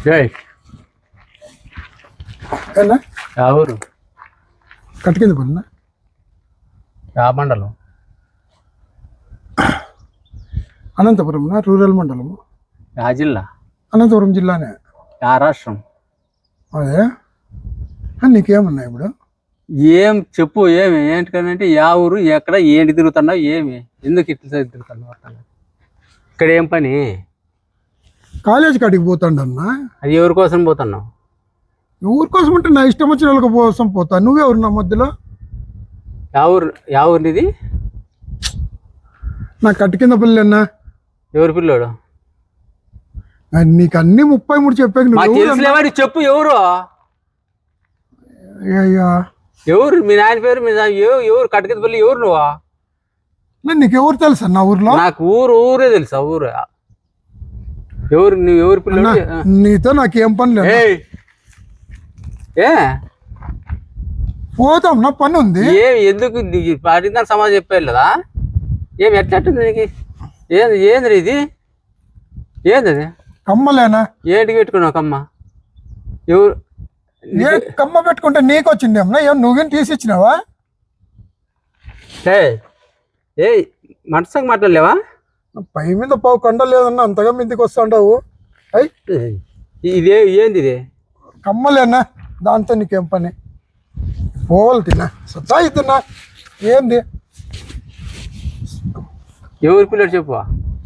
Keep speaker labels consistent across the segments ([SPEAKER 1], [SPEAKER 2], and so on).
[SPEAKER 1] జై
[SPEAKER 2] ఏనా
[SPEAKER 1] ఎవరు
[SPEAKER 2] కట్టింది పడినా
[SPEAKER 1] యా మండలం?
[SPEAKER 2] అనంతపురం రూరల్ మండలము.
[SPEAKER 1] యా జిల్లా?
[SPEAKER 2] అనంతపురం జిల్లానే.
[SPEAKER 1] యా రాష్ట్రం?
[SPEAKER 2] అదే నీకేమన్నా ఇప్పుడు
[SPEAKER 1] ఏం చెప్పు, ఏమి ఏంటికనంటే యా ఊరు, ఎక్కడ, ఏంటి తిరుగుతున్నావు, ఏమి ఎందుకు ఇట్లా తిరుగుతున్నావు? ఇక్కడ ఏం పని?
[SPEAKER 2] కాలేజ్ కాడికి పోతాడన్నా.
[SPEAKER 1] అది ఎవరి కోసం పోతున్నావు?
[SPEAKER 2] ఊరి కోసం అంటే నా ఇష్టం వచ్చిన వాళ్ళకి కోసం పోతా. నువ్వెవరు నా మధ్యలో?
[SPEAKER 1] యా ఊరు ఇది?
[SPEAKER 2] నా కట్టు కింద పిల్లి అన్నా.
[SPEAKER 1] ఎవరు పిల్లోడు?
[SPEAKER 2] నీకు అన్ని 33 చెప్పాక
[SPEAKER 1] చెప్పు. ఎవరు ఎవరు? మీ నాయన పేరు, మీ ఎవరు? కట్టుకింద పిల్లి ఎవరు? నువ్వా?
[SPEAKER 2] నీకెవరు తెలుసా నా ఊర్లో?
[SPEAKER 1] నాకు ఊరే తెలుసా? ఊరు ఎవరు? నువ్వు ఎవరు పిల్లలు?
[SPEAKER 2] నీతో నాకేం పని లేదు.
[SPEAKER 1] ఏ
[SPEAKER 2] పోతాం, నా పని ఉంది.
[SPEAKER 1] ఏమి ఎందుకు అడిగిన సమాజం చెప్పారు కదా? ఏమి ఎట్లట్టుంది నీకు? ఏంది ఇది? ఏంది అది?
[SPEAKER 2] కమ్మలేనా?
[SPEAKER 1] ఏంటికి పెట్టుకున్నావు కమ్మ? ఎవరు
[SPEAKER 2] కమ్మ పెట్టుకుంటే నీకు వచ్చిందేమన్నా? నువ్వేం తీసి ఇచ్చినావా?
[SPEAKER 1] ఏ మనసుకు మాట్లాడలేవా?
[SPEAKER 2] పై మీద పావు కండ లేదన్నా, అంతగా మీదకి వస్తాండావు.
[SPEAKER 1] ఇదే ఏంది ఇది?
[SPEAKER 2] కమ్మలేనా? దాంతో నీకేం పని? పోవాలి తిన్నా సత్తాయి తిన్నా. ఏంది?
[SPEAKER 1] ఎవరు పిల్లడు?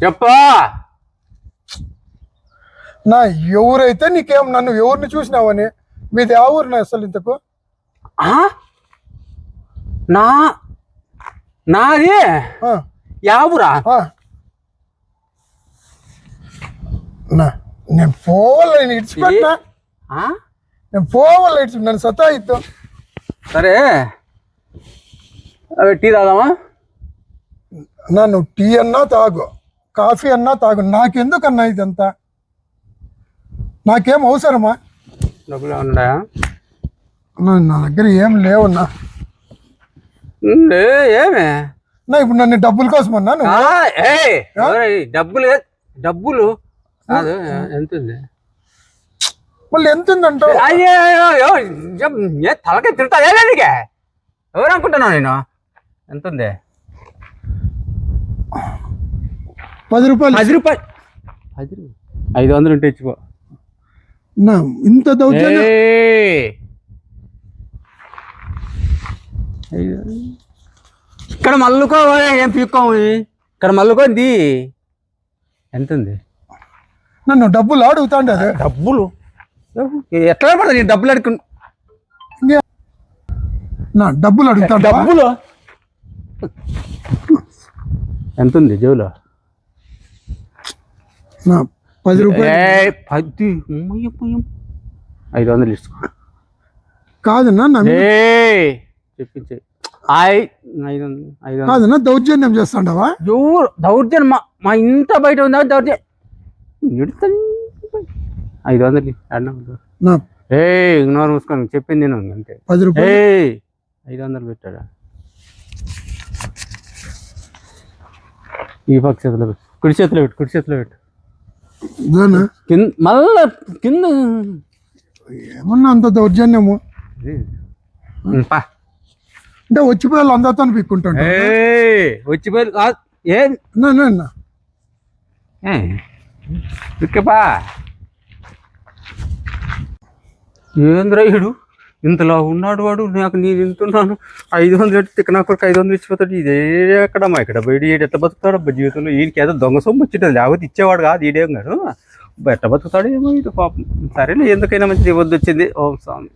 [SPEAKER 1] చెప్పా.
[SPEAKER 2] నా ఎవరైతే నీకేం? నన్ను ఎవరిని చూసినావని? మీది ఆ ఊరు అసలు ఇంతకు?
[SPEAKER 1] నాది యా ఊరా?
[SPEAKER 2] నేను పోవాలి, నేను ఇడిచిపెట్టినా. నేను పోవాలి, ఇడిచి నన్ను సతాయిద్దాం.
[SPEAKER 1] సరే టీ తాగామా?
[SPEAKER 2] నువ్వు టీ అన్నా తాగు, కాఫీ అన్నా తాగు, నాకెందుకన్నా ఇదంతా? నాకేం అవసరమా?
[SPEAKER 1] డబ్బులు ఉన్నాయా?
[SPEAKER 2] నా దగ్గర ఏం లేవన్నా.
[SPEAKER 1] ఏమే
[SPEAKER 2] నా ఇప్పుడు నన్ను డబ్బుల కోసం అన్నా?
[SPEAKER 1] డబ్బులు ఎంత ఉంది?
[SPEAKER 2] మళ్ళీ ఎంత ఉందంటో?
[SPEAKER 1] తలకే తింటా ఎవరు అనుకుంటున్నావు? నేను ఎంత ఉంది?
[SPEAKER 2] 10 రూపాయలు.
[SPEAKER 1] 10 రూపాయలు? 500 ఉంటే ఇచ్చిపో.
[SPEAKER 2] ఇంత దౌర్జన్యం?
[SPEAKER 1] ఇక్కడ మల్లుకో, ఏం పీక్కోము. ఇక్కడ మల్లుకోండి. ఎంత ఉంది?
[SPEAKER 2] నన్ను డబ్బులు అడుగుతాండి. అదే
[SPEAKER 1] డబ్బులు ఎట్లా పడతా? నేను డబ్బులు అడుగు
[SPEAKER 2] డబ్బులు అడుగుతా.
[SPEAKER 1] డబ్బులు ఎంత ఉంది జేబులో?
[SPEAKER 2] 10 రూపాయలు.
[SPEAKER 1] 500 ఇసుకో.
[SPEAKER 2] కాదన్నా
[SPEAKER 1] చెప్పించే.
[SPEAKER 2] కాదన్నా దౌర్జన్యం చేస్తాండవా?
[SPEAKER 1] ఎవరు దౌర్జన్యం? మా ఇంత బయట ఉందా దౌర్జన్యం? 500 ఇగ్నోర్ మూసుకొని చెప్పింది నేను అంతే.
[SPEAKER 2] 10 రూపాయలు.
[SPEAKER 1] 500 పెట్టాడా? ఈ పక్క చేతిలో పెట్టు, కుడి చేతిలో పెట్టు. మళ్ళా కింద
[SPEAKER 2] ఏమన్నా అంత దౌర్జన్యము? అంటే వచ్చిపోయాలి అందరితో పిక్కుంటాడు.
[SPEAKER 1] వచ్చిపోయాలి కాదు. ఏంద్రయుడు ఇంతలా ఉన్నాడు వాడు. నాకు నేను వింటున్నాను 500 ఎట్టి నాకు 500 ఇచ్చిపోతాడు. ఇదే ఎక్కడమ్మా ఇక్కడ బయట ఎట్లా బతుకుతాడు అబ్బా జీవితంలో? ఈయనకి ఏదో దొంగ సొమ్ము వచ్చింటుంది, లేకపోతే ఇచ్చేవాడు కాదు ఈడేం గారు. ఎట్లా బతుకుతాడు ఏమో ఇది పాపం. సరేలే, ఎందుకైనా మంచిది ఇవ్వద్దు వచ్చింది. ఓం స్వామి.